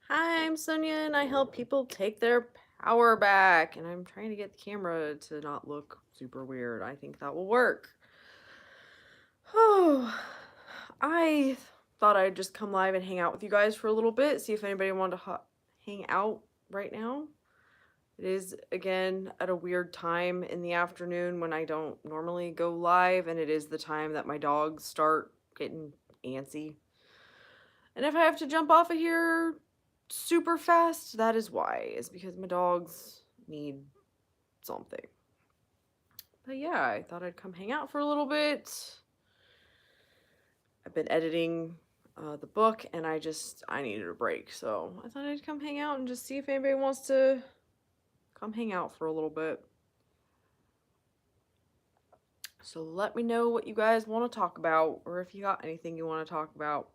Hi, I'm Sonia, and I help people take their power back. And I'm trying to get the camera to not look super weird. I think that will work. Oh, I thought I'd just come live and hang out with you guys for a little bit, see if anybody wanted to hang out right now. It is, again, at a weird time in the afternoon when I don't normally go live, and it is the time that my dogs start getting antsy. And if I have to jump off of here super fast, that is why, is because my dogs need something. But yeah, I thought I'd come hang out for a little bit. I've been editing the book and I needed a break. So I thought I'd come hang out and just see if anybody wants to come hang out for a little bit. So let me know what you guys want to talk about, or if you got anything you want to talk about.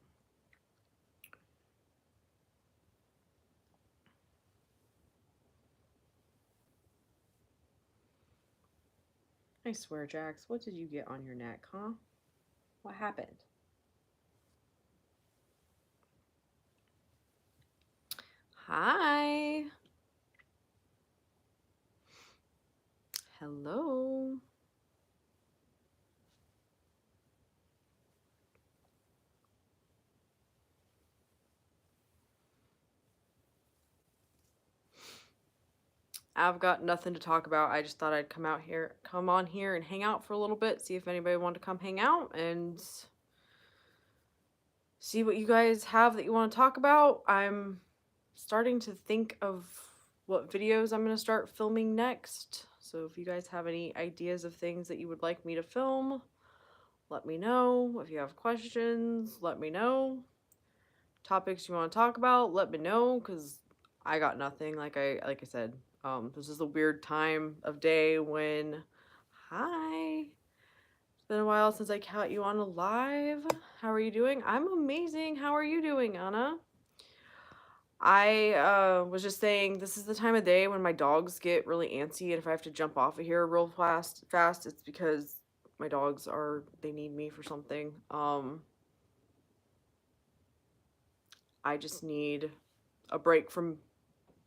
I swear, Jax, what did you get on your neck, huh? What happened? Hi. Hello. I've got nothing to talk about. I just thought I'd come on here and hang out for a little bit, see if anybody wanted to come hang out and see what you guys have that you want to talk about. I'm starting to think of what videos I'm going to start filming next. So if you guys have any ideas of things that you would like me to film, let me know. If you have questions, let me know. Topics you want to talk about, let me know, because I got nothing. Like I said, this is a weird time of day when, hi, it's been a while since I caught you on a live. How are you doing? I'm amazing. How are you doing, Anna? I was just saying, this is the time of day when my dogs get really antsy, and if I have to jump off of here real fast, it's because my dogs they need me for something. I just need a break from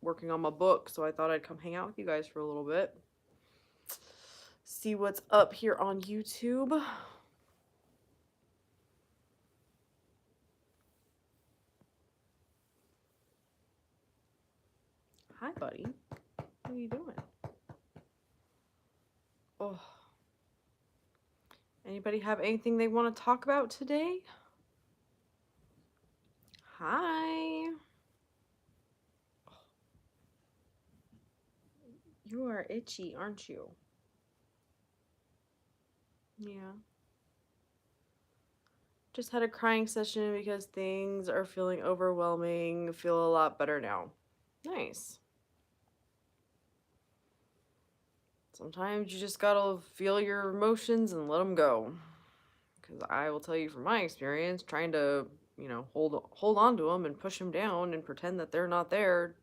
working on my book, so I thought I'd come hang out with you guys for a little bit. See what's up here on YouTube. Hi, buddy. What are you doing? Oh. Anybody have anything they want to talk about today? Hi. You are itchy, aren't you? Yeah. Just had a crying session because things are feeling overwhelming. Feel a lot better now. Nice. Sometimes you just gotta feel your emotions and let them go. Because I will tell you from my experience, trying to, hold on to them and push them down and pretend that they're not there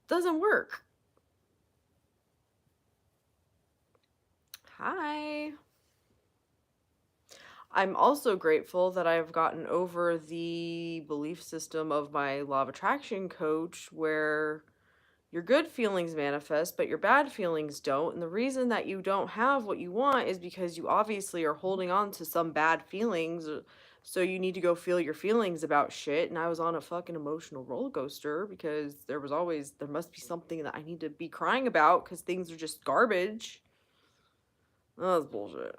doesn't work. Hi. I'm also grateful that I've gotten over the belief system of my law of attraction coach where your good feelings manifest, but your bad feelings don't. And the reason that you don't have what you want is because you obviously are holding on to some bad feelings. So you need to go feel your feelings about shit. And I was on a fucking emotional roller coaster because there must be something that I need to be crying about because things are just garbage. That's bullshit.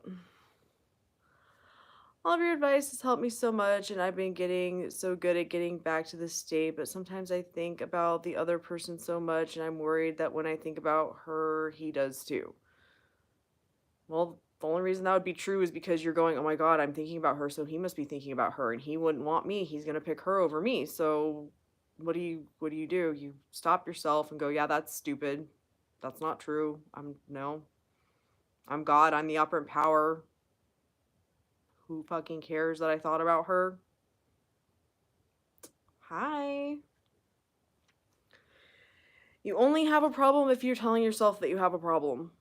All of your advice has helped me so much, and I've been getting so good at getting back to this state, but sometimes I think about the other person so much, and I'm worried that when I think about her, he does too. Well, the only reason that would be true is because you're going, oh my god, I'm thinking about her, so he must be thinking about her, and he wouldn't want me. He's gonna pick her over me. So what do? You stop yourself and go, yeah, that's stupid. That's not true. No. I'm God. I'm the operant power. Who fucking cares that I thought about her? Hi. You only have a problem if you're telling yourself that you have a problem.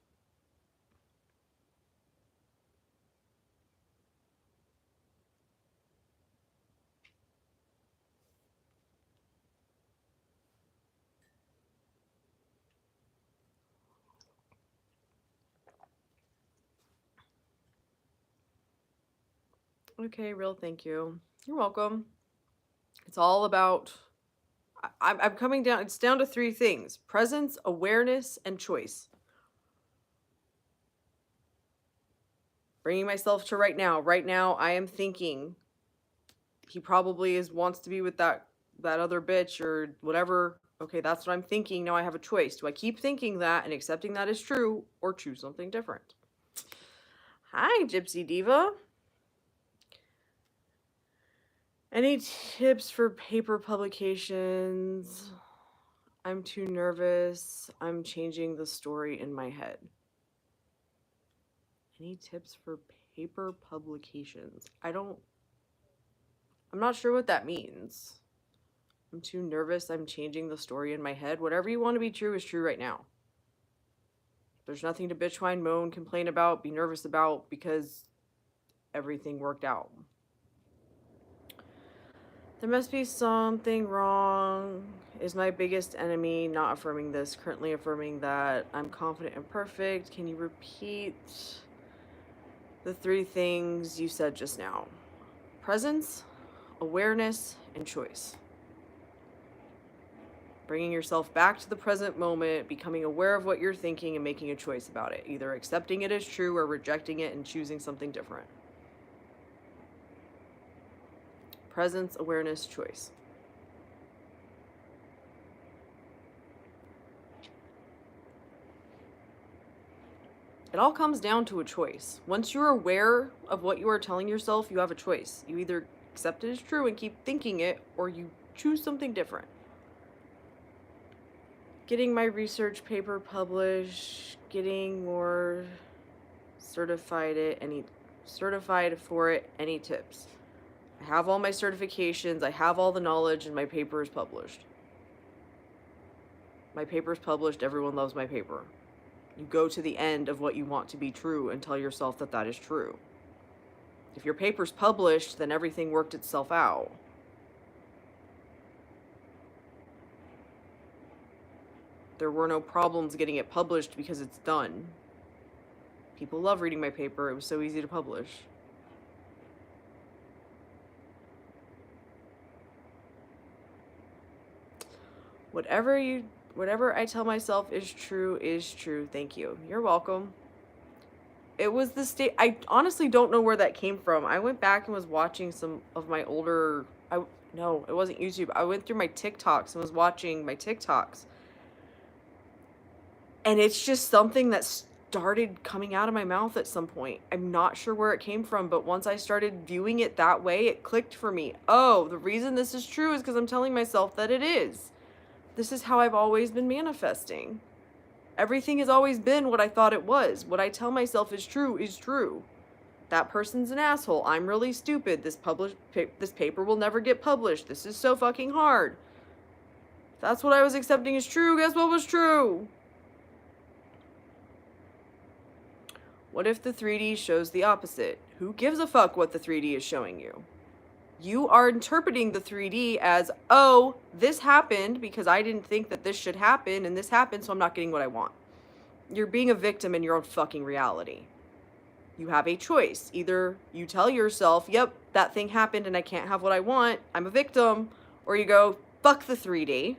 Okay, real thank you. You're welcome. It's all about I'm coming down, it's down to three things: presence, awareness, and choice. Bringing myself to right now. Right now, I am thinking he probably wants to be with that other bitch or whatever. Okay, that's what I'm thinking. Now I have a choice. Do I keep thinking that and accepting that is true, or choose something different? Hi, Gypsy Diva. Any tips for paper publications? I'm too nervous. I'm changing the story in my head. Any tips for paper publications? I'm not sure what that means. I'm too nervous. I'm changing the story in my head. Whatever you want to be true is true right now. There's nothing to bitch, whine, moan, complain about, be nervous about, because everything worked out. There must be something wrong. Is my biggest enemy not affirming this, currently affirming that? I'm confident and perfect. Can you repeat the three things you said just now? Presence, awareness, and choice. Bringing yourself back to the present moment, becoming aware of what you're thinking and making a choice about it. Either accepting it as true or rejecting it and choosing something different. Presence, awareness, choice. It all comes down to a choice. Once you're aware of what you are telling yourself, you have a choice. You either accept it as true and keep thinking it, or you choose something different. Getting my research paper published, getting more certified for it, any tips? I have all my certifications, I have all the knowledge, and my paper is published. My paper is published, everyone loves my paper. You go to the end of what you want to be true and tell yourself that that is true. If your paper's published, then everything worked itself out. There were no problems getting it published because it's done. People love reading my paper. It was so easy to publish. Whatever I tell myself is true is true. Thank you. You're welcome. It was the state. I honestly don't know where that came from. I went back and was watching some of my older. No, it wasn't YouTube. I went through my TikToks and was watching my TikToks. And it's just something that started coming out of my mouth at some point. I'm not sure where it came from, but once I started viewing it that way, it clicked for me. Oh, the reason this is true is because I'm telling myself that it is. This is how I've always been manifesting. Everything has always been what I thought it was. What I tell myself is true is true. That person's an asshole. I'm really stupid. This paper will never get published. This is so fucking hard. If that's what I was accepting as true, guess what was true? What if the 3D shows the opposite? Who gives a fuck what the 3D is showing you? You are interpreting the 3D as, oh, this happened because I didn't think that this should happen, and this happened, so I'm not getting what I want. You're being a victim in your own fucking reality. You have a choice. Either you tell yourself, yep, that thing happened and I can't have what I want, I'm a victim, or you go, fuck the 3D,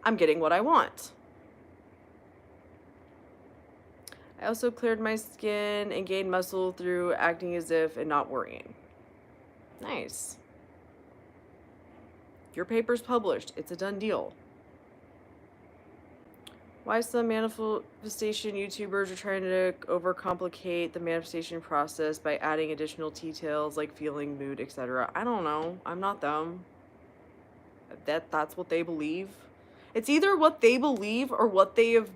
I'm getting what I want. I also cleared my skin and gained muscle through acting as if and not worrying. Nice. Your paper's published. It's a done deal. Why some manifestation YouTubers are trying to overcomplicate the manifestation process by adding additional details like feeling, mood, etc. I don't know. I'm not them. That's what they believe. It's either what they believe or what they have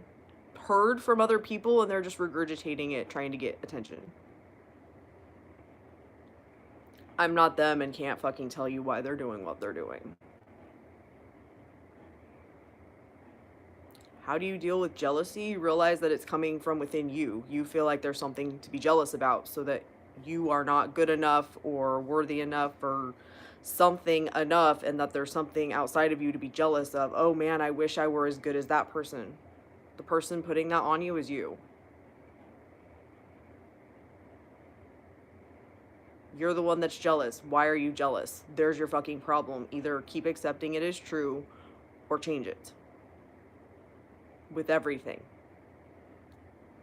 heard from other people and they're just regurgitating it, trying to get attention. I'm not them and can't fucking tell you why they're doing what they're doing. How do you deal with jealousy? You realize that it's coming from within you. You feel like there's something to be jealous about so that you are not good enough or worthy enough or something enough, and that there's something outside of you to be jealous of. Oh man, I wish I were as good as that person. The person putting that on you is you. You're the one that's jealous. Why are you jealous? There's your fucking problem. Either keep accepting it as true or change it. With everything.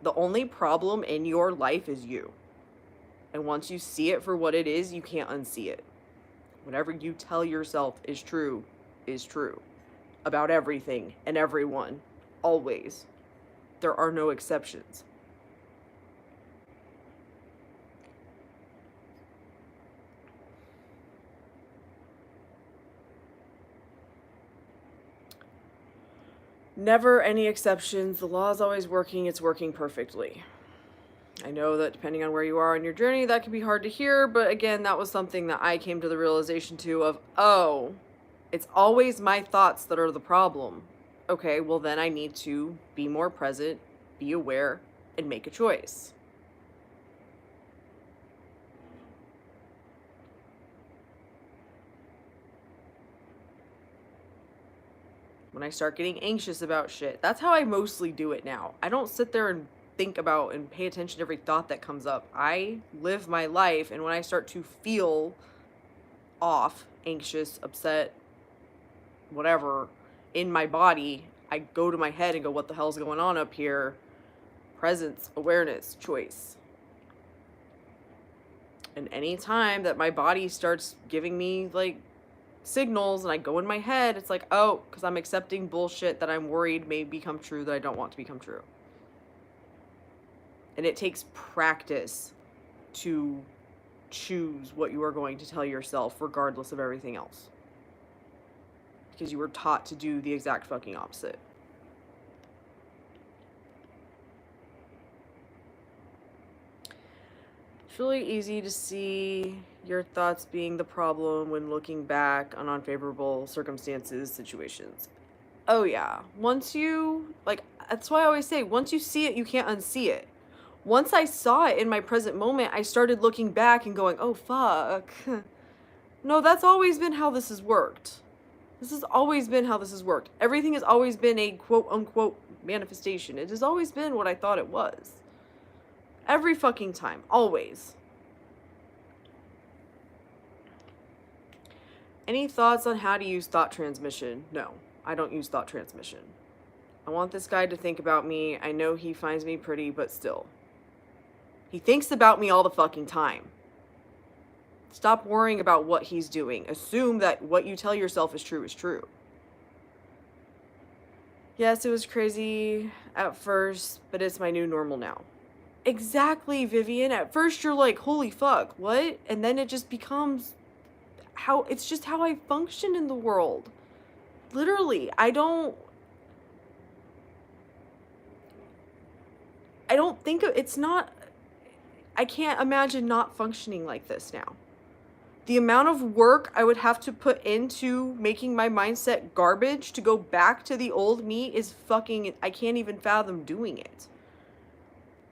The only problem in your life is you. And once you see it for what it is, you can't unsee it. Whatever you tell yourself is true about everything and everyone. Always. There are no exceptions. Never any exceptions. The law is always working. It's working perfectly. I know that depending on where you are on your journey, that can be hard to hear, but again, that was something that I came to the realization to of, oh, it's always my thoughts that are the problem. Okay, well then I need to be more present, be aware, and make a choice. When I start getting anxious about shit, that's how I mostly do it now. I don't sit there and think about and pay attention to every thought that comes up. I live my life, and when I start to feel off, anxious, upset, whatever, in my body, I go to my head and go, what the hell's going on up here? Presence, awareness, choice. And any time that my body starts giving me like signals and I go in my head, it's like, oh, because I'm accepting bullshit that I'm worried may become true that I don't want to become true. And it takes practice to choose what you are going to tell yourself regardless of everything else. Because you were taught to do the exact fucking opposite. It's really easy to see your thoughts being the problem when looking back on unfavorable circumstances, situations. Oh yeah. Once you, like, that's why I always say, once you see it, you can't unsee it. Once I saw it in my present moment, I started looking back and going, oh fuck. No, that's always been how this has worked. This has always been how this has worked. Everything has always been a quote unquote manifestation. It has always been what I thought it was. Every fucking time. Always. Any thoughts on how to use thought transmission? No, I don't use thought transmission. I want this guy to think about me. I know he finds me pretty, but still. He thinks about me all the fucking time. Stop worrying about what he's doing. Assume that what you tell yourself is true is true. Yes, it was crazy at first, but it's my new normal now. Exactly, Vivian. At first you're like, holy fuck, what? And then it just becomes it's just how I function in the world. Literally, I don't think it's not, I can't imagine not functioning like this now. The amount of work I would have to put into making my mindset garbage to go back to the old me is fucking, I can't even fathom doing it.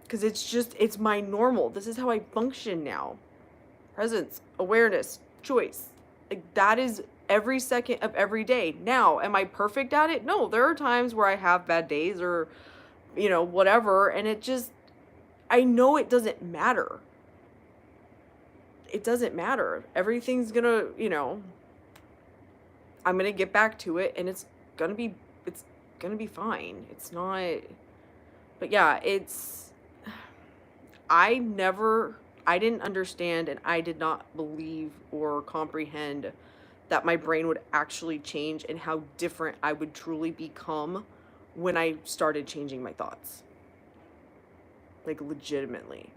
Because it's my normal. This is how I function now. Presence, awareness, choice. Like, that is every second of every day. Now, am I perfect at it? No, there are times where I have bad days or, whatever. And I know it doesn't matter. It doesn't matter. Everything's gonna, I'm gonna get back to it and it's gonna be fine. It's not, but yeah, I didn't understand and I did not believe or comprehend that my brain would actually change and how different I would truly become when I started changing my thoughts. Like, legitimately.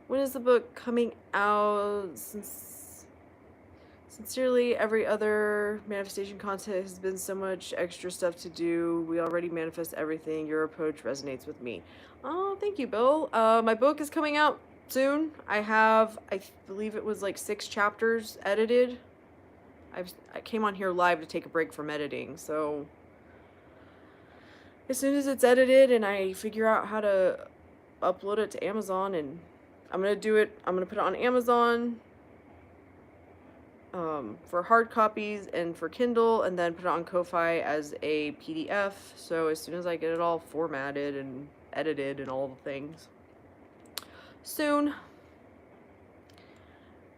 When is the book coming out? Sincerely, every other manifestation content has been so much extra stuff to do. We already manifest everything. Your approach resonates with me. Oh, thank you, Bill. My book is coming out soon. I believe it was like 6 chapters edited. I came on here live to take a break from editing, so as soon as it's edited and I figure out how to upload it to Amazon, and I'm gonna put it on Amazon for hard copies and for Kindle, and then put it on Ko-Fi as a PDF. So as soon as I get it all formatted and edited and all the things, soon.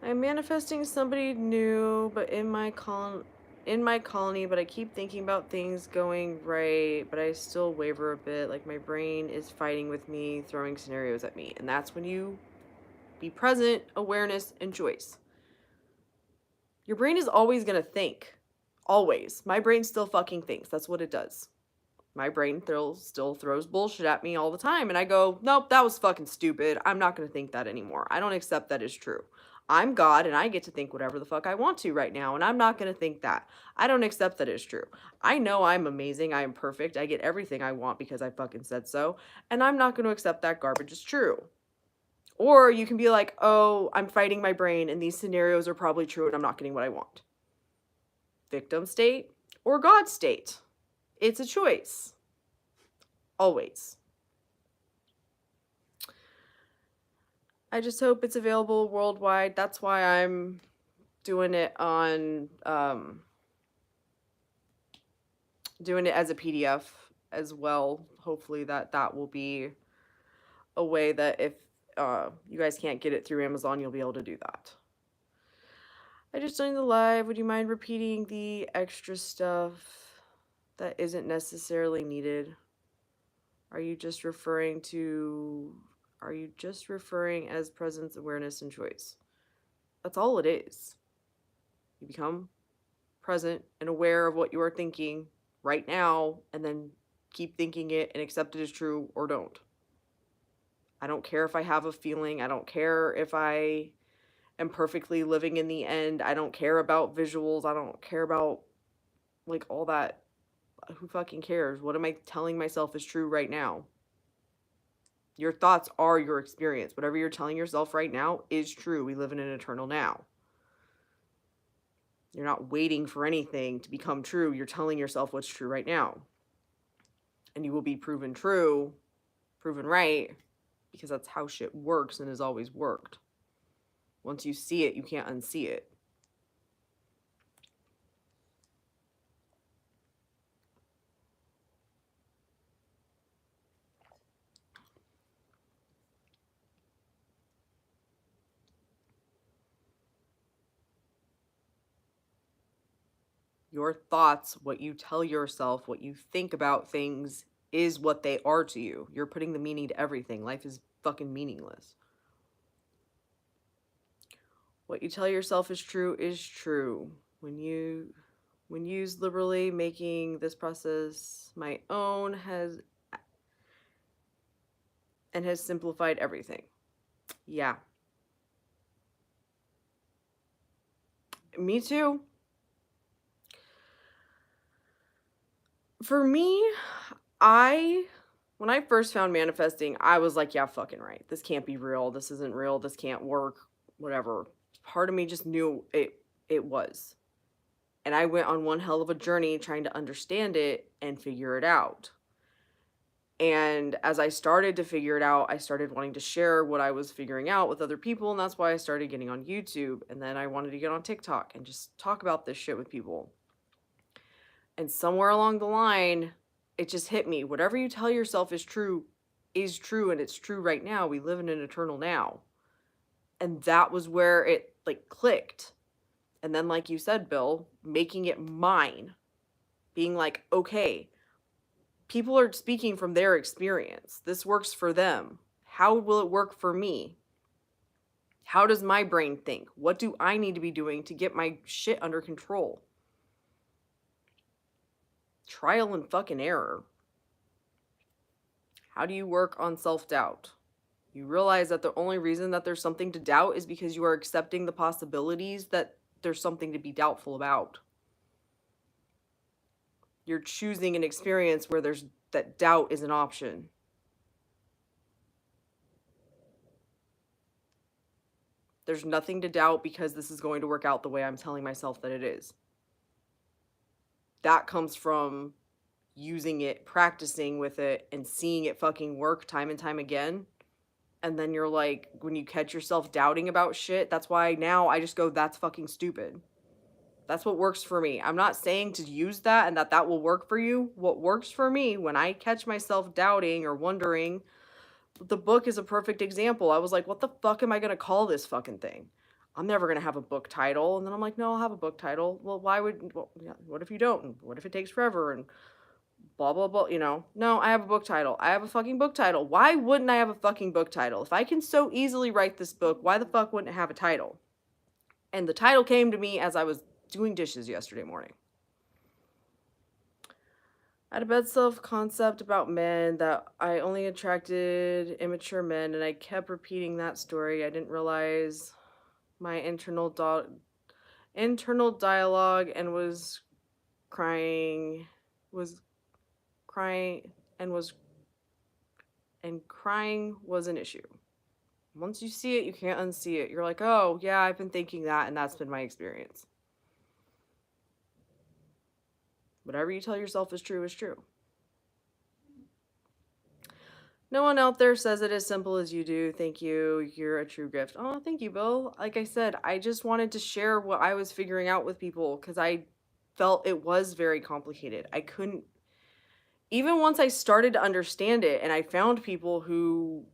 I'm manifesting somebody new, but in my colony, but I keep thinking about things going right, but I still waver a bit. Like my brain is fighting with me, throwing scenarios at me. And that's when you be present, awareness, and choice. Your brain is always going to think. Always. My brain still fucking thinks. That's what it does. My brain still throws bullshit at me all the time. And I go, nope, that was fucking stupid. I'm not going to think that anymore. I don't accept that as true. I'm God and I get to think whatever the fuck I want to right now. And I'm not going to think that. I don't accept that as true. I know I'm amazing. I am perfect. I get everything I want because I fucking said so. And I'm not going to accept that garbage as true. Or you can be like, oh, I'm fighting my brain and these scenarios are probably true and I'm not getting what I want. Victim state or God state. It's a choice. Always. I just hope it's available worldwide. That's why I'm doing it on doing it as a PDF as well. Hopefully that will be a way that if you guys can't get it through Amazon, you'll be able to do that. I just joined the live. Would you mind repeating the extra stuff that isn't necessarily needed? Are you just referring as presence, awareness, and choice? That's all it is. You become present and aware of what you are thinking right now, and then keep thinking it and accept it as true or don't. I don't care if I have a feeling. I don't care if I am perfectly living in the end. I don't care about visuals. I don't care about like all that. Who fucking cares? What am I telling myself is true right now? Your thoughts are your experience. Whatever you're telling yourself right now is true. We live in an eternal now. You're not waiting for anything to become true. You're telling yourself what's true right now. And you will be proven true, proven right, because that's how shit works and has always worked. Once you see it, you can't unsee it. Your thoughts, what you tell yourself, what you think about things is what they are to you. You're putting the meaning to everything. Life is fucking meaningless. What you tell yourself is true is true. When used liberally, making this process my own has simplified everything. Yeah. Me too. For me, when I first found manifesting, I was like, yeah, fucking right. This can't be real. This isn't real. This can't work. Whatever. Part of me just knew it was. And I went on one hell of a journey trying to understand it and figure it out. And as I started to figure it out, I started wanting to share what I was figuring out with other people. And that's why I started getting on YouTube. And then I wanted to get on TikTok and just talk about this shit with people. And somewhere along the line, it just hit me. Whatever you tell yourself is true, and it's true right now. We live in an eternal now. And that was where it like clicked. And then, like you said, Bill, making it mine. Being like, okay, people are speaking from their experience. This works for them. How will it work for me? How does my brain think? What do I need to be doing to get my shit under control? Trial and fucking error. How do you work on self-doubt? You realize that the only reason that there's something to doubt is because you are accepting the possibilities that there's something to be doubtful about. You're choosing an experience where that doubt is an option. There's nothing to doubt because this is going to work out the way I'm telling myself that it is. That comes from using it, practicing with it, and seeing it fucking work time and time again. And then you're like, when you catch yourself doubting about shit, that's why now I just go, that's fucking stupid. That's what works for me. I'm not saying to use that and that will work for you. What works for me when I catch myself doubting or wondering, the book is a perfect example. I was like, what the fuck am I going to call this fucking thing? I'm never going to have a book title. And then I'm like, no, I'll have a book title. Well, what if you don't? And what if it takes forever? And blah, blah, blah. No, I have a book title. I have a fucking book title. Why wouldn't I have a fucking book title? If I can so easily write this book, why the fuck wouldn't it have a title? And the title came to me as I was doing dishes yesterday morning. I had a bad self-concept about men, that I only attracted immature men, and I kept repeating that story. I didn't realize my internal dialogue and crying was crying crying was an issue. Once you see it, you can't unsee it. You're like, oh yeah, I've been thinking that, and that's been my experience. Whatever you tell yourself is true is true. No one out there says it as simple as you do. Thank you. You're a true gift. Oh, thank you, Bill. Like I said, I just wanted to share what I was figuring out with people because I felt it was very complicated. I couldn't, even once I started to understand it and I found people who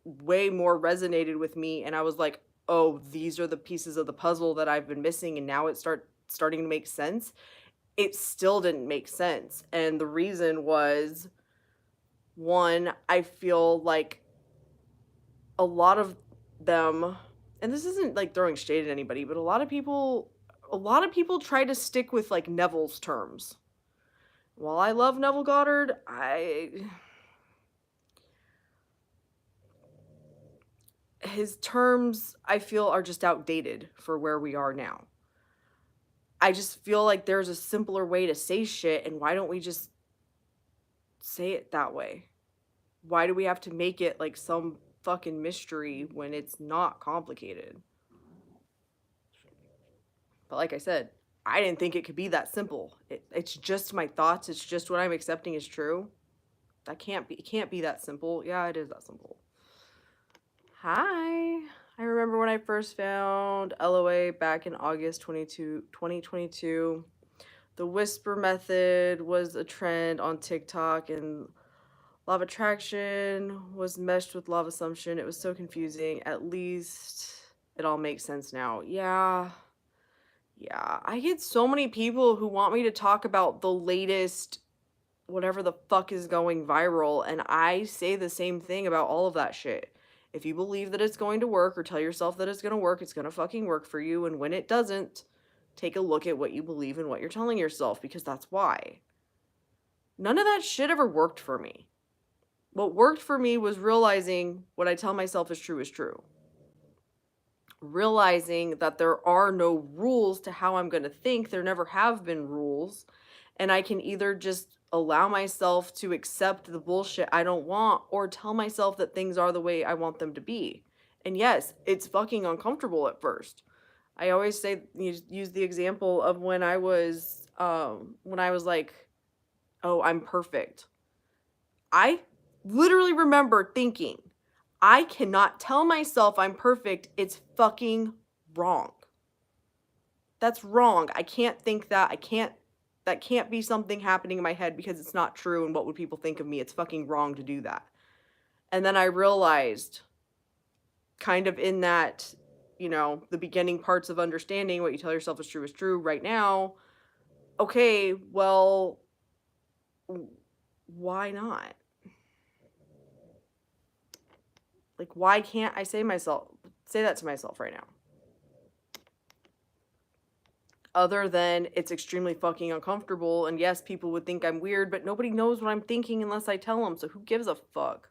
way more resonated with me, and I was like, oh, these are the pieces of the puzzle that I've been missing, and now it's starting to make sense. It still didn't make sense. And the reason was, one, I feel like a lot of them, and this isn't like throwing shade at anybody, but a lot of people try to stick with like Neville's terms. While I love Neville Goddard, his terms I feel are just outdated for where we are now. I just feel like there's a simpler way to say shit, and why don't we just say it that way? Why do we have to make it like some fucking mystery when it's not complicated? But like I said, I didn't think it could be that simple. It's just my thoughts. It's just what I'm accepting is true. It can't be that simple. Yeah, it is that simple. Hi. I remember when I first found LOA back in August 2022. The whisper method was a trend on TikTok, and law of attraction was meshed with law of assumption. It was so confusing. At least it all makes sense now. Yeah. Yeah, I get so many people who want me to talk about the latest whatever the fuck is going viral, and I say the same thing about all of that shit. If you believe that it's going to work or tell yourself that it's going to work, it's going to fucking work for you, and when it doesn't, take a look at what you believe and what you're telling yourself, because that's why. None of that shit ever worked for me. What worked for me was realizing what I tell myself is true. Realizing that there are no rules to how I'm going to think. There never have been rules. And I can either just allow myself to accept the bullshit I don't want, or tell myself that things are the way I want them to be. And yes, it's fucking uncomfortable at first. I always say, use the example of when I was like, oh, I'm perfect. I literally remember thinking, I cannot tell myself I'm perfect. It's fucking wrong. That's wrong. I can't think that. That can't be something happening in my head because it's not true. And what would people think of me? It's fucking wrong to do that. And then I realized, kind of in that, the beginning parts of understanding what you tell yourself is true right now. Okay, well, why not? Like, why can't I say that to myself right now? Other than it's extremely fucking uncomfortable, and yes, people would think I'm weird, but nobody knows what I'm thinking unless I tell them, so who gives a fuck?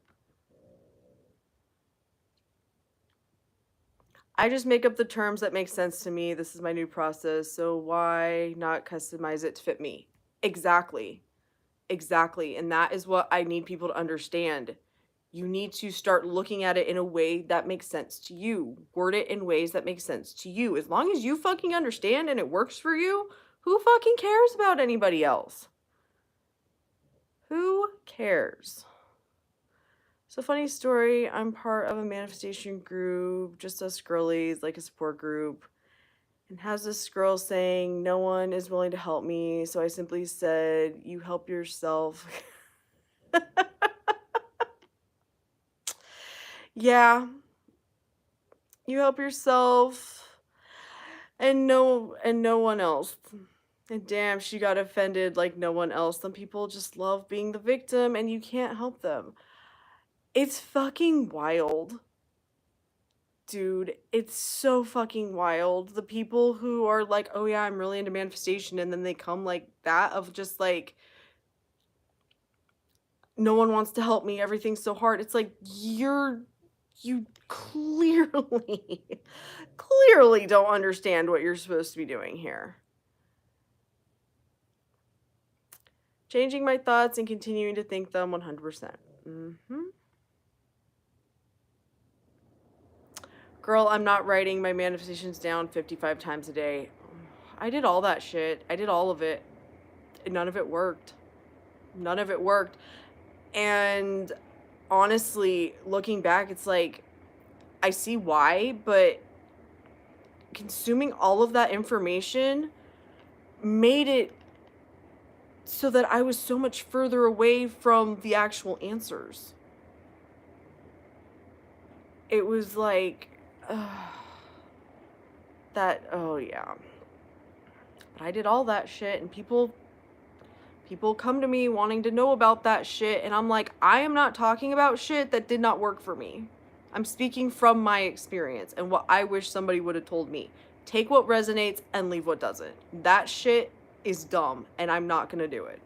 I just make up the terms that make sense to me. This is my new process, so why not customize it to fit me? Exactly. Exactly. And that is what I need people to understand. You need to start looking at it in a way that makes sense to you. Word it in ways that make sense to you. As long as you fucking understand and it works for you, who fucking cares about anybody else? Who cares? So, funny story, I'm part of a manifestation group, just us girlies, like a support group, and has this girl saying, no one is willing to help me. So I simply said, you help yourself. Yeah, you help yourself. And no one else. And damn, she got offended like no one else. Some people just love being the victim and you can't help them. It's fucking wild. Dude, it's so fucking wild. The people who are like, "Oh yeah, I'm really into manifestation," and then they come like that of just like, "No one wants to help me. Everything's so hard." It's like you clearly clearly don't understand what you're supposed to be doing here. Changing my thoughts and continuing to think them 100%. Girl, I'm not writing my manifestations down 55 times a day. I did all that shit. I did all of it. None of it worked. None of it worked. And honestly, looking back, it's like, I see why, but consuming all of that information made it so that I was so much further away from the actual answers. It was like, that, oh yeah. But I did all that shit, and people come to me wanting to know about that shit, and I'm like, I am not talking about shit that did not work for me. I'm speaking from my experience and what I wish somebody would have told me. Take what resonates and leave what doesn't. That shit is dumb, and I'm not gonna do it.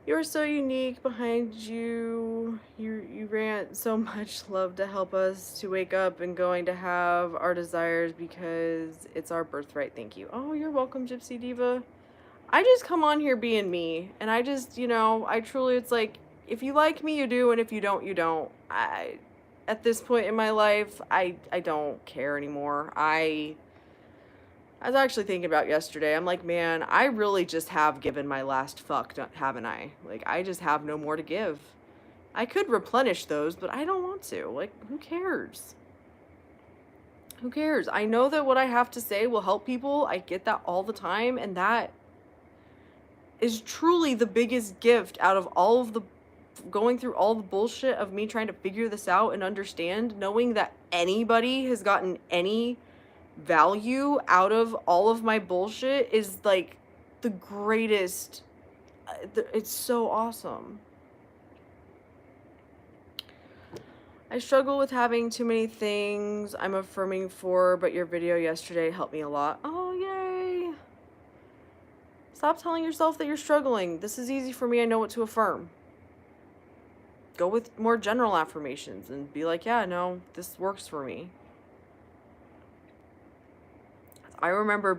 You're so unique. Behind you, you rant so much love to help us to wake up and going to have our desires because it's our birthright. Thank you. Oh, you're welcome, Gypsy Diva. I just come on here being me, and I just, I truly, it's like, if you like me, you do, and if you don't, you don't. At this point in my life, I don't care anymore. I was actually thinking about yesterday. I'm like, man, I really just have given my last fuck, haven't I? Like, I just have no more to give. I could replenish those, but I don't want to. Like, who cares? Who cares? I know that what I have to say will help people. I get that all the time, and that is truly the biggest gift out of all of the going through all the bullshit of me trying to figure this out and understand, knowing that anybody has gotten any value out of all of my bullshit is like the greatest. It's so awesome. I struggle with having too many things I'm affirming for, but your video yesterday helped me a lot. Oh, yay. Stop telling yourself that you're struggling. This is easy for me. I know what to affirm. Go with more general affirmations and be like, yeah, no, this works for me. I remember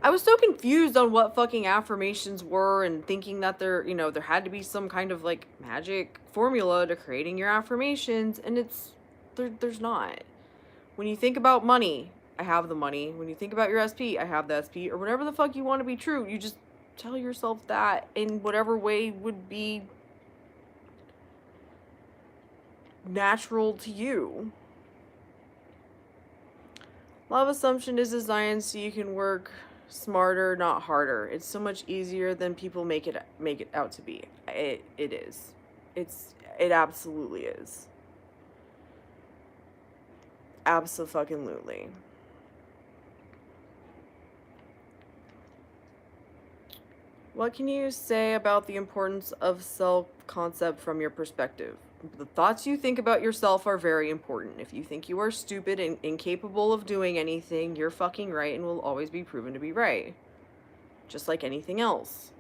I was so confused on what fucking affirmations were and thinking that there had to be some kind of like magic formula to creating your affirmations, and there's not. When you think about money, I have the money. When you think about your SP, I have the SP, or whatever the fuck you want to be true, you just tell yourself that in whatever way would be natural to you. Love assumption is designed so you can work smarter, not harder. It's so much easier than people make it out to be. It is. It absolutely is. Abso-fucking-lutely. What can you say about the importance of self-concept from your perspective? The thoughts you think about yourself are very important. If you think you are stupid and incapable of doing anything, you're fucking right and will always be proven to be right. Just like anything else.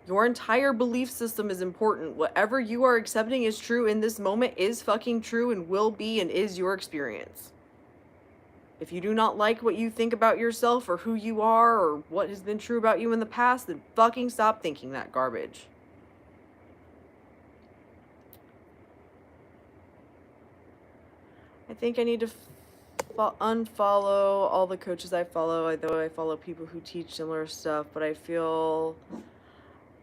Your entire belief system is important. Whatever you are accepting is true in this moment is fucking true and will be and is your experience. If you do not like what you think about yourself or who you are or what has been true about you in the past, then fucking stop thinking that garbage. I think I need to unfollow all the coaches I follow, although I follow people who teach similar stuff, but I feel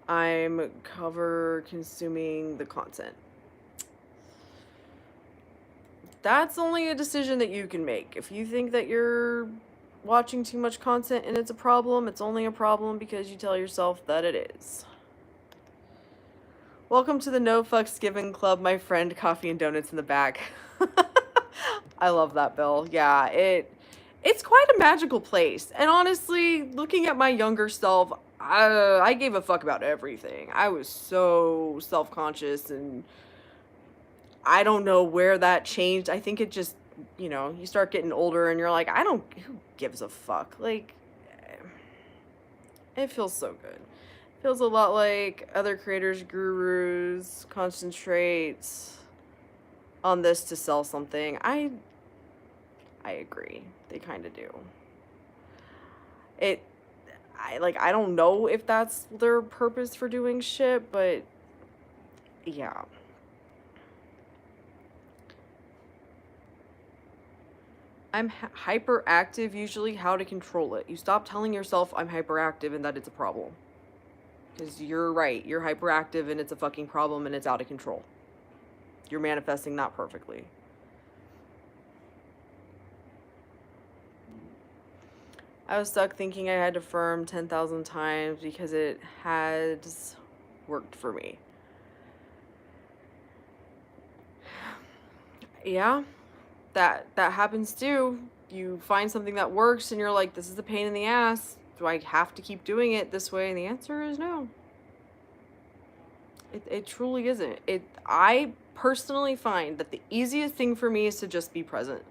I'm consuming the content. That's only a decision that you can make. If you think that you're watching too much content and it's a problem, it's only a problem because you tell yourself that it is. Welcome to the No Fucks Given Club, my friend. Coffee and donuts in the back. I love that, Bill. Yeah, it's quite a magical place. And honestly, looking at my younger self, I gave a fuck about everything. I was so self-conscious, and I don't know where that changed. I think it just, you start getting older and you're like, I don't, who gives a fuck? Like, it feels so good. Feels a lot like other creators, gurus, concentrates on this to sell something. I agree. They kind of do. It I don't know if that's their purpose for doing shit, but yeah. I'm hyperactive usually. How to control it? You stop telling yourself I'm hyperactive and that it's a problem. Cuz you're right. You're hyperactive and it's a fucking problem and it's out of control. You're manifesting that perfectly. I was stuck thinking I had to affirm 10,000 times because it has worked for me. Yeah, that happens too. You find something that works and you're like, this is a pain in the ass. Do I have to keep doing it this way? And the answer is no. It truly isn't. I personally find that the easiest thing for me is to just be present.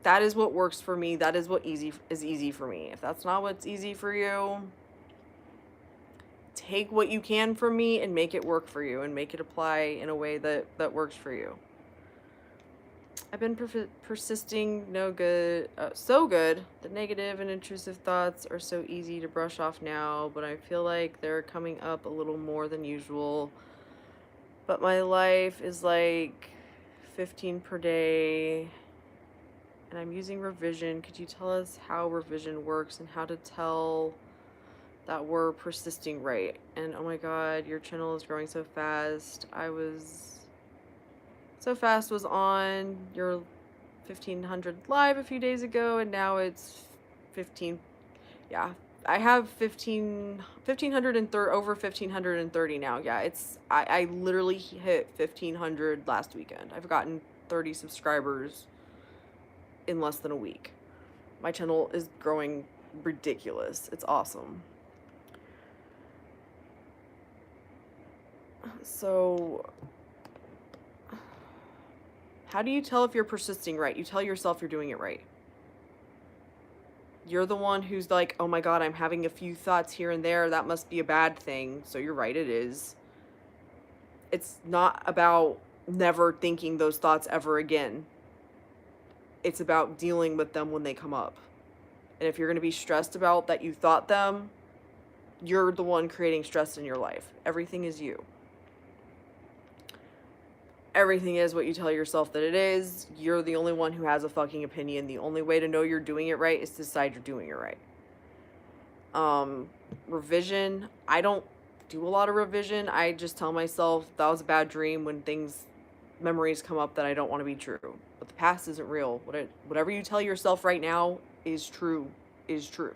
That is what works for me. That is what is easy for me. If that's not what's easy for you, take what you can from me and make it work for you and make it apply in a way that works for you. I've been persisting no good, so good. The negative and intrusive thoughts are so easy to brush off now, but I feel like they're coming up a little more than usual. But my life is like 15 per day, and I'm using revision. Could you tell us how revision works and how to tell that we're persisting right? And oh my god, your channel is growing so fast. Was on your 1500 live a few days ago, and now it's 15. Yeah, I have 1530, over 1530 now. Yeah, I literally hit 1500 last weekend. I've gotten 30 subscribers in less than a week. My channel is growing ridiculous. It's awesome. So how do you tell if you're persisting right? You tell yourself you're doing it right. You're the one who's like, oh my god, I'm having a few thoughts here and there. That must be a bad thing. So you're right, it is. It's not about never thinking those thoughts ever again. It's about dealing with them when they come up. And if you're going to be stressed about that you thought them, you're the one creating stress in your life. Everything is you. Everything is what you tell yourself that it is. You're the only one who has a fucking opinion. The only way to know you're doing it right is to decide you're doing it right. Revision. I don't do a lot of revision. I just tell myself that was a bad dream when memories come up that I don't want to be true. But the past isn't real. Whatever you tell yourself right now is true. So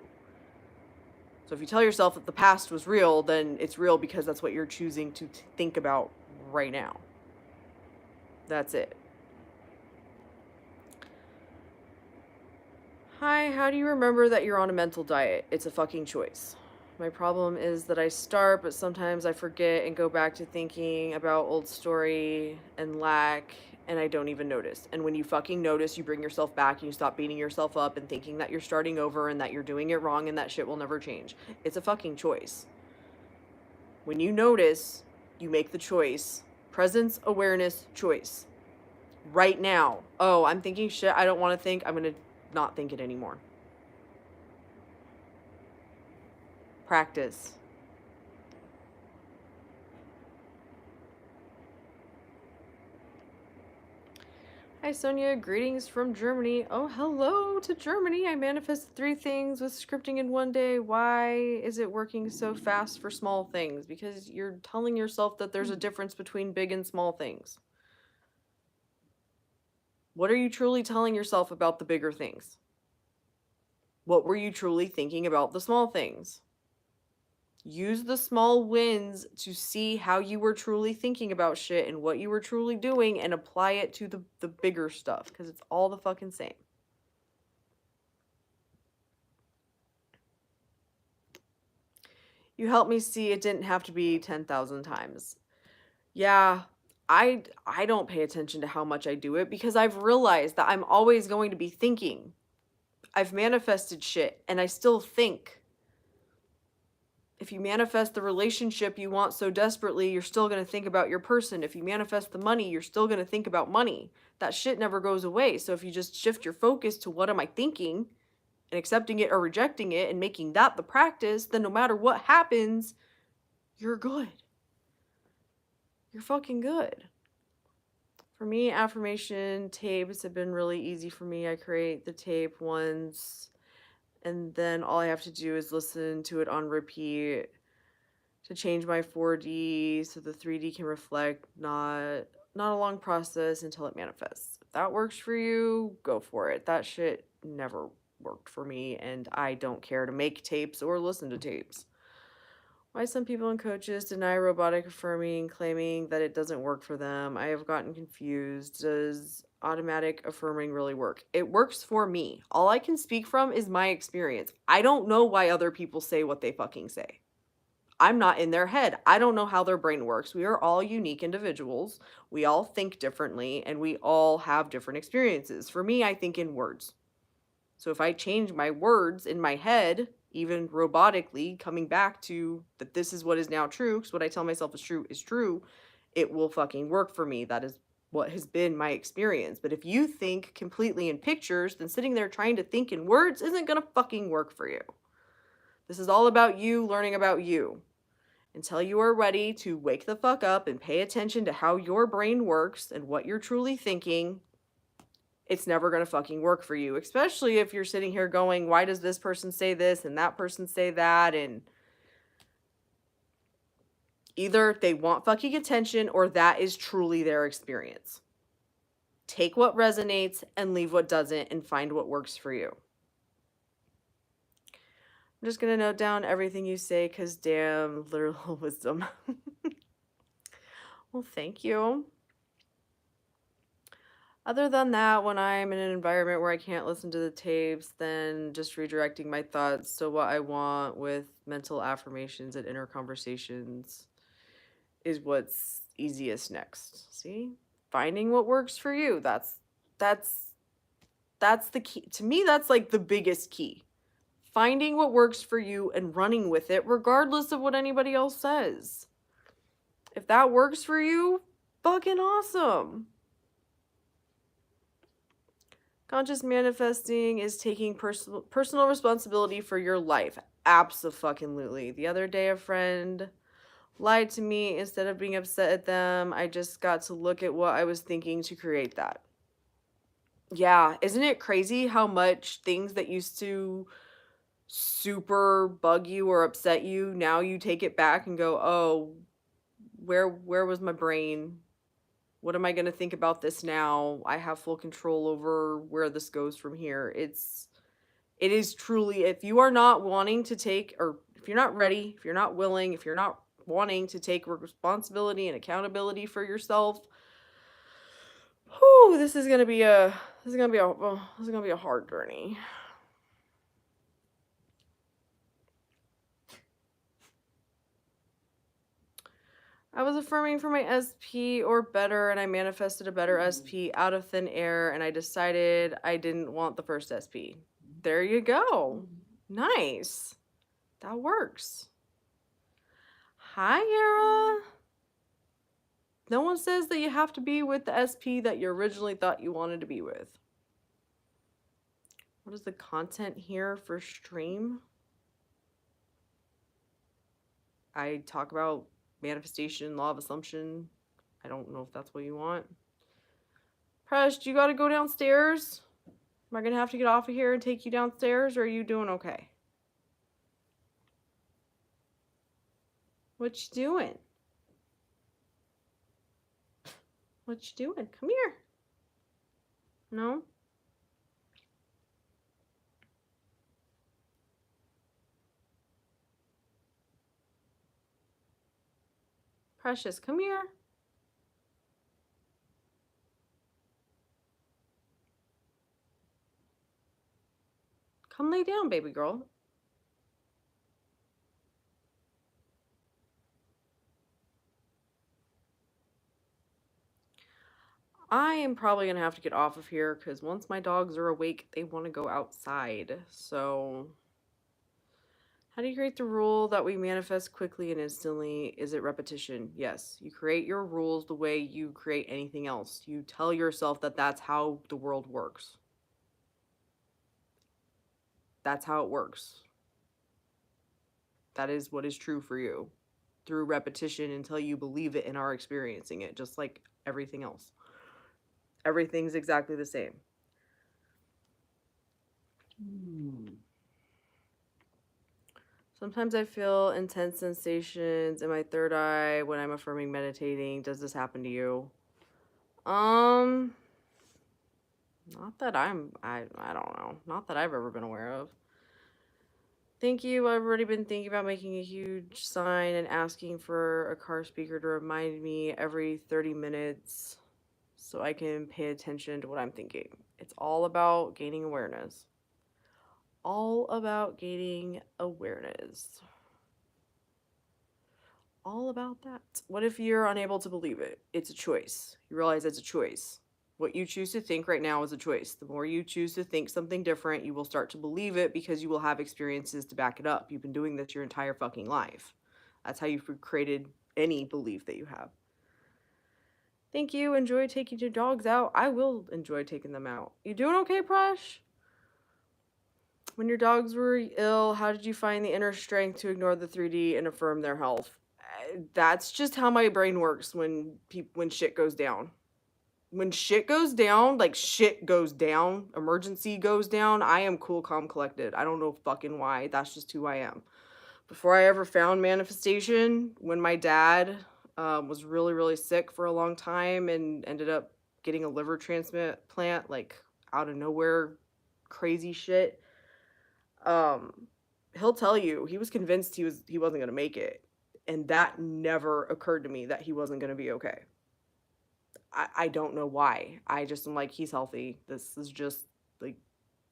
if you tell yourself that the past was real, then it's real because that's what you're choosing to think about right now. That's it. Hi, how do you remember that you're on a mental diet? It's a fucking choice. My problem is that I start, but sometimes I forget and go back to thinking about old story and lack, and I don't even notice. And when you fucking notice, you bring yourself back and you stop beating yourself up and thinking that you're starting over and that you're doing it wrong and that shit will never change. It's a fucking choice. When you notice, you make the choice. Presence, awareness, choice. Right now. Oh, I'm thinking shit I don't want to think. I'm going to not think it anymore. Practice. Hi, Sonia. Greetings from Germany. Oh, hello to Germany. I manifested 3 things with scripting in one day. Why is it working so fast for small things? Because you're telling yourself that there's a difference between big and small things. What are you truly telling yourself about the bigger things? What were you truly thinking about the small things? Use the small wins to see how you were truly thinking about shit and what you were truly doing and apply it to the bigger stuff, because it's all the fucking same. You helped me see it didn't have to be 10,000 times. Yeah, I don't pay attention to how much I do it because I've realized that I'm always going to be thinking. I've manifested shit and I still think. If you manifest the relationship you want so desperately, you're still going to think about your person. If you manifest the money, you're still going to think about money. That shit never goes away. So if you just shift your focus to what am I thinking and accepting it or rejecting it and making that the practice, then no matter what happens, you're good. You're fucking good. For me, affirmation tapes have been really easy for me. I create the tape once, and then all I have to do is listen to it on repeat to change my 4D so the 3D can reflect. Not a long process until it manifests. If that works for you, go for it. That shit never worked for me, and I don't care to make tapes or listen to tapes. Why some people and coaches deny robotic affirming, claiming that it doesn't work for them. I have gotten confused. Does automatic affirming really work? It works for me. All I can speak from is my experience. I don't know why other people say what they fucking say. I'm not in their head. I don't know how their brain works. We are all unique individuals. We all think differently and we all have different experiences. For me, I think in words. So if I change my words in my head, even robotically, coming back to that this is what is now true, because what I tell myself is true, it will fucking work for me. That is what has been my experience. But if you think completely in pictures, then sitting there trying to think in words isn't gonna fucking work for you. This is all about you learning about you. Until you are ready to wake the fuck up and pay attention to how your brain works and what you're truly thinking, it's never going to fucking work for you. Especially if you're sitting here going, why does this person say this and that person say that? And either they want fucking attention or that is truly their experience. Take what resonates and leave what doesn't and find what works for you. I'm just going to note down everything you say because damn, literal wisdom. Well, thank you. Other than that, when I'm in an environment where I can't listen to the tapes, then just redirecting my thoughts to what I want with mental affirmations and inner conversations is what's easiest next. See? Finding what works for you. That's the key. To me, that's like the biggest key. Finding what works for you and running with it regardless of what anybody else says. If that works for you, fucking awesome. Conscious manifesting is taking personal responsibility for your life. Abso-fucking-lutely. The other day, a friend lied to me. Instead of being upset at them, I just got to look at what I was thinking to create that. Yeah, isn't it crazy how much things that used to super bug you or upset you, now you take it back and go, oh, where was my brain? What am I going to think about this now? I have full control over where this goes from here. It is truly, if you are not wanting to take, or if you're not ready, if you're not willing, if you're not wanting to take responsibility and accountability for yourself, whew, this is gonna be a hard journey. I was affirming for my SP or better, and I manifested a better SP out of thin air, and I decided I didn't want the first SP. There you go. Nice. That works. Hi, Yara. No one says that you have to be with the SP that you originally thought you wanted to be with. What is the content here for stream? I talk about manifestation, law of assumption. I don't know if that's what you want. Presh, you gotta go downstairs? Am I gonna have to get off of here and take you downstairs, or are you doing okay? What you doing? What you doing? Come here. No? Precious, come here. Come lay down, baby girl. I am probably going to have to get off of here because once my dogs are awake, they want to go outside. So, how do you create the rule that we manifest quickly and instantly? Is it repetition? Yes. You create your rules the way you create anything else. You tell yourself that that's how the world works. That's how it works. That is what is true for you through repetition until you believe it and are experiencing it, just like everything else. Everything's exactly the same. Sometimes I feel intense sensations in my third eye when I'm affirming meditating. Does this happen to you? Not that I don't know. Not that I've ever been aware of. Thank you. I've already been thinking about making a huge sign and asking for a car speaker to remind me every 30 minutes so I can pay attention to what I'm thinking. It's all about gaining awareness. All about gaining awareness. All about that. What if you're unable to believe it? It's a choice. You realize it's a choice. What you choose to think right now is a choice. The more you choose to think something different, you will start to believe it because you will have experiences to back it up. You've been doing this your entire fucking life. That's how you've created any belief that you have. Thank you. Enjoy taking your dogs out. I will enjoy taking them out. You doing okay, Prash? When your dogs were ill, how did you find the inner strength to ignore the 3D and affirm their health? That's just how my brain works when shit goes down. When shit goes down, like shit goes down, emergency goes down, I am cool, calm, collected. I don't know fucking why. That's just who I am. Before I ever found manifestation, when my dad was really, really sick for a long time and ended up getting a liver transplant, like out of nowhere, crazy shit. He'll tell you he was convinced he wasn't gonna make it, and that never occurred to me that he wasn't gonna be okay. I don't know why. I just am like, he's healthy. This is just like,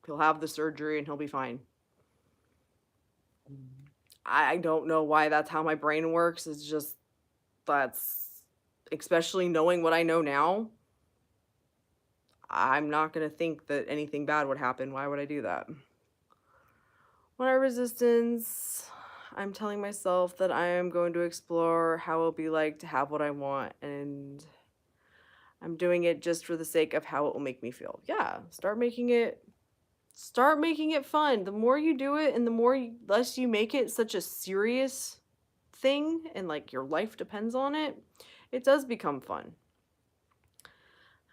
he'll have the surgery and he'll be fine. I don't know why that's how my brain works. It's just that's, especially knowing what I know now, I'm not gonna think that anything bad would happen. Why would I do that? When I resistance, I'm telling myself that I am going to explore how it'll be like to have what I want, and I'm doing it just for the sake of how it will make me feel. Yeah, start making it fun. The more you do it and the less you make it such a serious thing and like your life depends on it, it does become fun.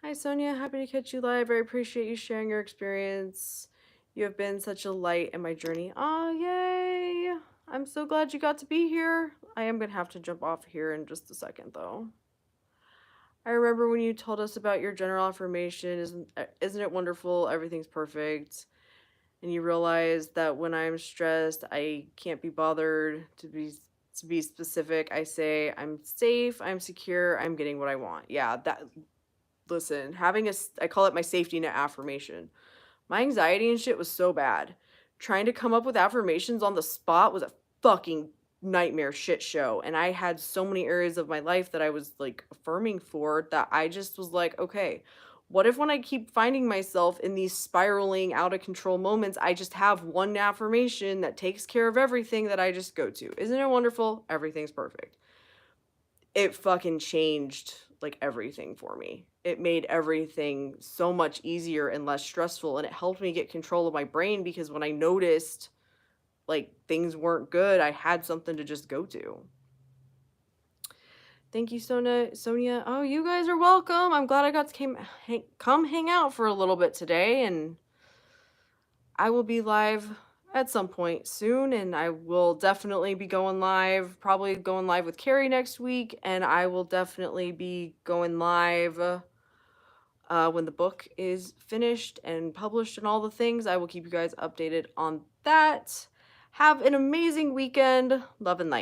Hi Sonia, happy to catch you live. I appreciate you sharing your experience. You have been such a light in my journey. Oh, yay! I'm so glad you got to be here. I am gonna have to jump off here in just a second though. I remember when you told us about your general affirmation, isn't it wonderful? Everything's perfect. And you realize that when I'm stressed, I can't be bothered to be specific. I say I'm safe, I'm secure, I'm getting what I want. Yeah, that listen, I call it my safety net affirmation. My anxiety and shit was so bad. Trying to come up with affirmations on the spot was a fucking nightmare shit show. And I had so many areas of my life that I was like affirming for that I just was like, okay, what if when I keep finding myself in these spiraling out of control moments, I just have one affirmation that takes care of everything that I just go to? Isn't it wonderful? Everything's perfect. It fucking changed like everything for me. It made everything so much easier and less stressful, and it helped me get control of my brain because when I noticed like things weren't good, I had something to just go to. Thank you, Sonia. Oh, you guys are welcome. I'm glad I got to come hang out for a little bit today, and I will be live at some point soon, and I will definitely be going live, probably going live with Carrie next week, and I will definitely be going live when the book is finished and published and all the things. I will keep you guys updated on that. Have an amazing weekend. Love and light.